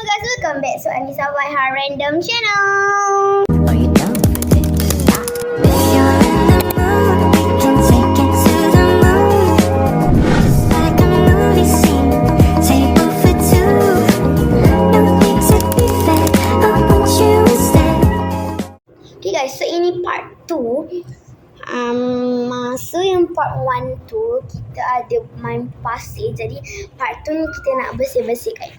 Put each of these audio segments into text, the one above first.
Hello guys, welcome back to Anissa Waiha Random Channel. Are you down for this? Baby, you're in the mood. Can take it to the moon. Just like a movie scene. Table for two. No need to be fair. I want you instead. Okay guys, so ini part 2. Masa yang part 1 tu kita ada main pasir. Jadi part 2 ni kita nak bersih-bersihkan.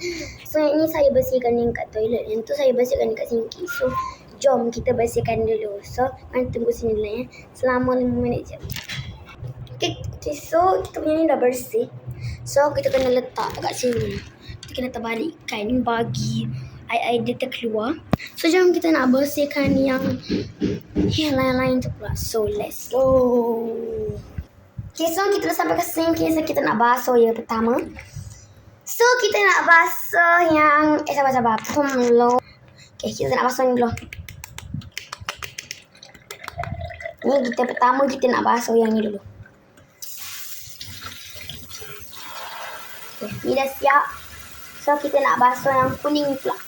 So yang ni saya bersihkan yang kat toilet. Yang tu saya bersihkan dekat sinki. So jom kita bersihkan dulu. So man tunggu sini lah ya. Selama 5 minit je. Okay, so kita punya ni dah bersih. So kita kena letak kat sini. Kita kena terbalikkan bagi air dia terkeluar. So jom kita nak bersihkan yang lain-lain tu pula. So let's go. Okay, so kita dah sampai ke sini. Okay, so kita nak basuh ya pertama. So kita nak basuh yang sabar-sabar. Dulu. Okay, kita nak basuh ni dulu. Ni kita pertama kita nak basuh yang ni dulu. Okay, ni dah siap. So kita nak basuh yang kuning pula.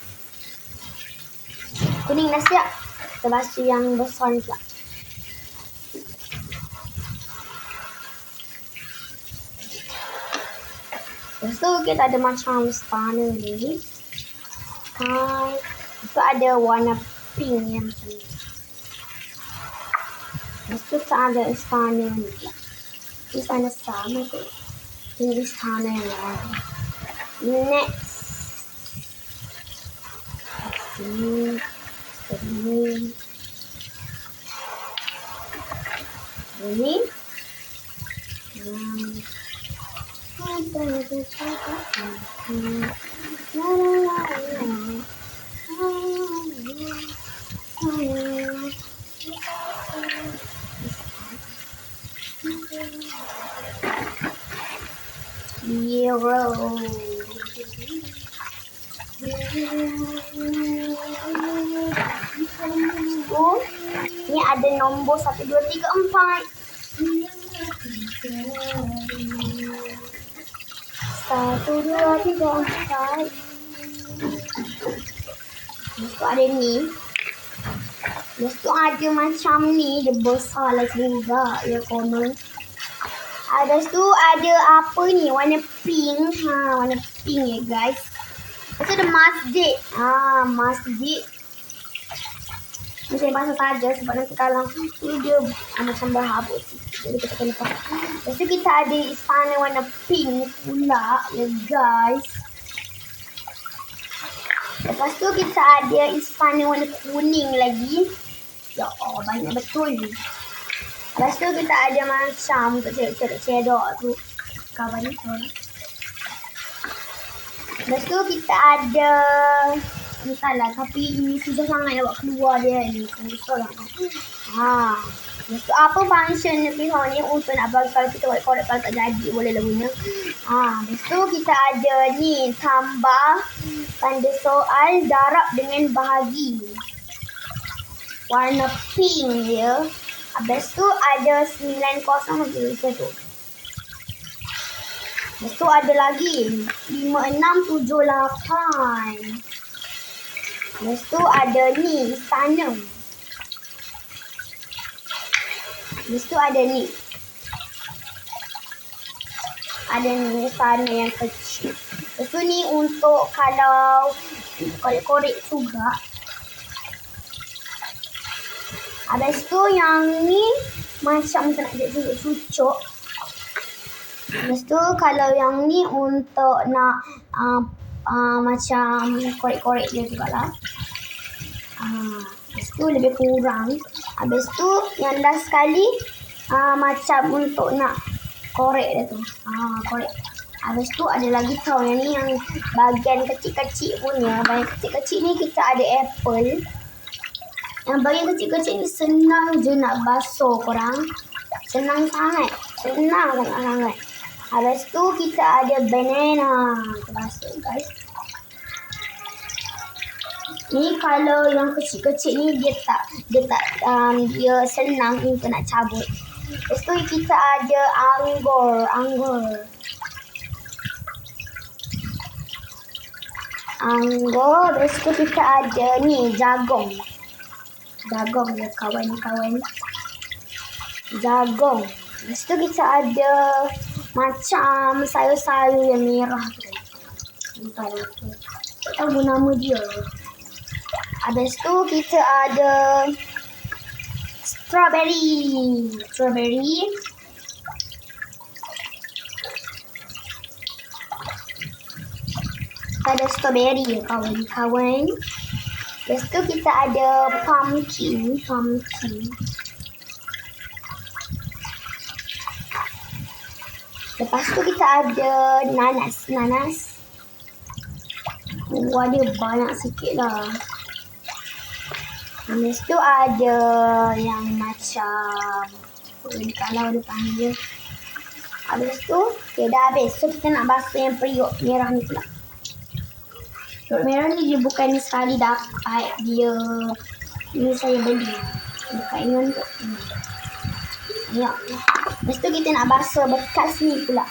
Kuning dah siap. Kita basuh yang besar ni pula. Lepas tu kita ada macam istana ni. Hai. Lepas tu ada warna pink yang macam ni. Lepas tu kita ada istana ni pula. Istana sama tu. Ini istana yang lain. Next. Ini. Ini. Ni ada nombor 1, 2, 3, 4. 1, 2, 3, 4. Lepas tu ada ni. Lepas tu ada macam ni. Dia besar lah juga. Ya corner. Lepas tu ada apa ni? Warna pink. Warna pink ya guys. Lepas tu ada masjid. Masjid. Ni saya basuh saja sebab nanti kalau tu dia macam berhabuk sikit. Jadi kita kena pakai. Lepas tu kita ada istana warna pink pula ya guys. Lepas tu kita ada istana warna kuning lagi. Ya Allah, banyak betul. Lepas tu kita ada macam untuk cedok tu. Kawan ni tu. Lepas tu kita ada entahlah, tapi ini susah sangat nak buat keluar dia ni. Susah lah. Lepas tu apa function pisau ni untuk nak bagi kalau kita buat korek kalau tak jadi boleh lah guna. Lepas tu kita ada ni tambah tanda soal darab dengan bahagi. Warna pink dia. Habis tu ada 90 macam tu. Lepas tu ada lagi 5678. Lepas tu ada ni istana. Lepas tu ada ni. Ada ni istana yang kecil. Lepas tu ni untuk kalau korek-korek juga. Habis tu yang ni macam nak jadi cucuk. Lepas tu kalau yang ni untuk nak macam korek-korek dia jugalah. Lepas tu lebih kurang. Habis tu yang last sekali macam untuk nak korek dia tu. Korek. Habis tu ada lagi tau yang ni yang bahagian kecil-kecil punya. Bahagian kecil-kecil ni kita ada apple. Yang bahagian kecil-kecil ni senang je nak basuh korang. Senang sangat. Sangat. Habis tu kita ada banana. Kita basuh guys. Ni kalau yang kecil-kecil ni dia senang untuk nak cabut. Lepas tu kita ada anggur. anggur. Lepas tu kita ada ni jagung. Jagung ya kawan-kawan. Jagung. Lepas tu kita ada macam sayur-sayur yang merah tu. Entah apa. Tak tahu nama dia. Habis tu kita ada strawberry. Ada strawberry kawan-kawan. Lepas tu kita ada pumpkin. Lepas tu kita ada nanas. Ada banyak sikit lah. Lepas tu ada yang macam kalau dia panggil. Habis tu dah habis. So kita nak basuh yang periuk merah ni pula. Periuk merah ni dia bukan sekali dapat. Dia ni saya beli dekat Ingon tu. Ya. Lepas tu kita nak basuh bekas ni pula.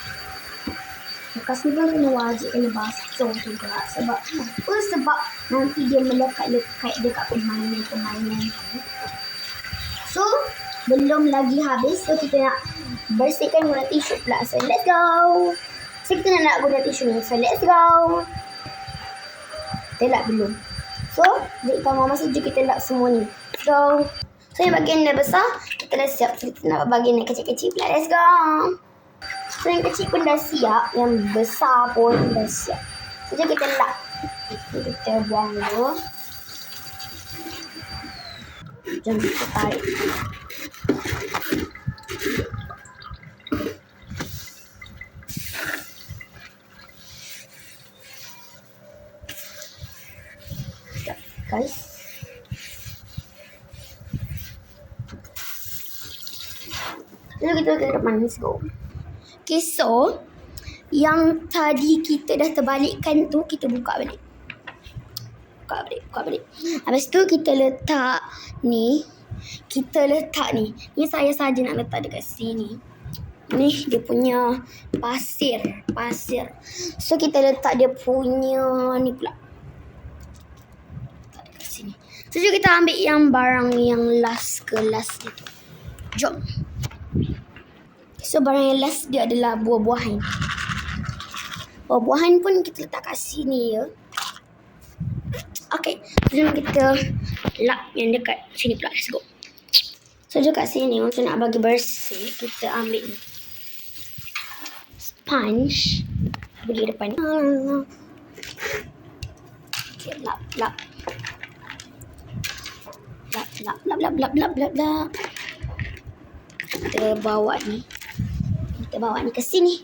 Bekas ni pun kena basuh juga. Sebab apa? Sebab nanti dia melekat-lekat dekat permainan tu. So, belum lagi habis. So, kita nak bersihkan guna tisu pula. So, let's go. So, kita nak guna tisu ni. So, let's go. Kita lap belum. So, kita mau masa je kita lap semua ni. Let's go. So, yang bahagian dah besar, kita dah siap. So, kita nak bahagian yang kecil-kecil pula. Let's go. So, yang kecil pun dah siap. Yang besar pun dah siap. So, jom kita lap. Kita buang dulu. Jom kita tarik. Sekejap, guys. Lalu kita ke depan. Let's go. Okay, so yang tadi kita dah terbalikkan tu, kita buka balik. Habis tu kita letak ni. Ni saya saja nak letak dekat sini. Ni dia punya pasir. So kita letak dia punya ni pula. Letak dekat sini. So jom kita ambil yang barang yang last ni tu. Jom. So barang yang last dia adalah buah-buahan. Buah-buahan pun kita letak kat sini ya. Okay, jom kita lap yang dekat sini pula. Let's go. So dekat sini untuk nak bagi bersih, kita ambil ni sponge. Bagi depan. Okay, lap. Kita bawa ni ke sini.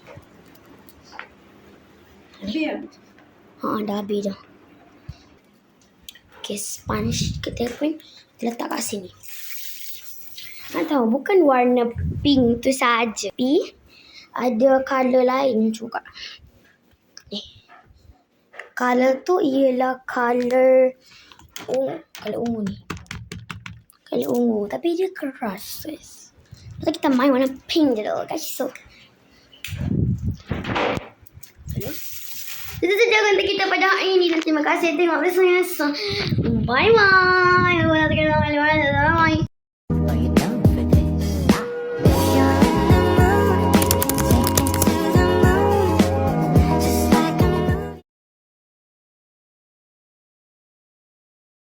Dah habis dah. Okay, sponge kita pun letak kat sini. Nak tahu, bukan warna pink tu saja, tapi ada color lain juga. Color tu ialah color ungu ni. Color ungu, tapi dia keras, guys. Lepas kita main warna pink je dulu, guys. So, itu saja konten kita pada hari ini. Dan terima kasih tengok bersama. Bye bye.